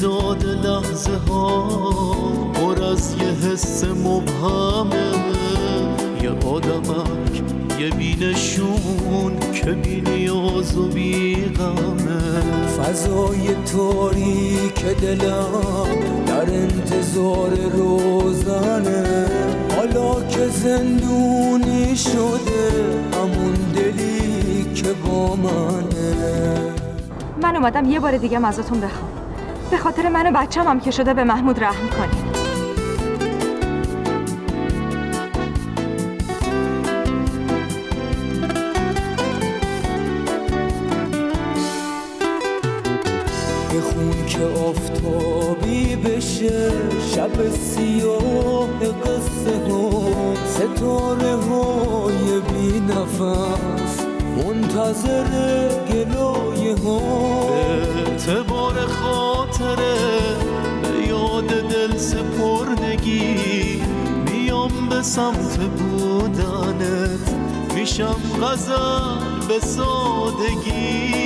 امتداد لحظه ها پر از یه حس مبهمه، یه آدمک یه بینشون که بی نیاز و بی غمه. فضای تاریک دلم در انتظار روزنه، حالا که زندونی شده همون دلی که با منه. من اومدم یه بار دیگه ازتون بخوام به خاطر من و بچه‌م هم که شده به محمود رحم کنید. بخون که آفتابی بشه شب سیاه قصه ها، ستاره های بی نفس منتظر گلایه ها. اعتبار خاطره به یاد دل سپردگی، میام به سمت بودنت میشم غزل به سادگی.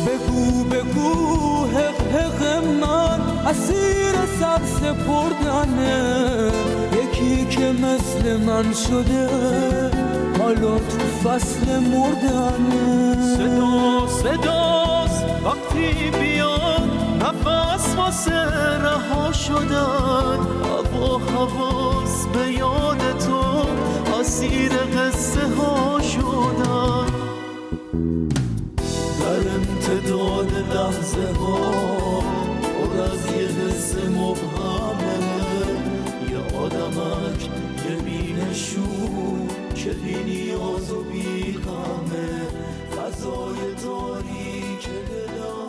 بگو بگو حق حق من اسیر سر سپردنه، یکی که مثل من شده حالا تو فصل مردنه. صداست وقتی بیاد نفس واسه رها شدن، حواس به یاد تو اسیر قصه ها شدن. در امتداد لحظه ها پر از یه حس مبهمه، یه آدمک یه بینشون که بی نیاز و بی غمه. فضای تاریک دلم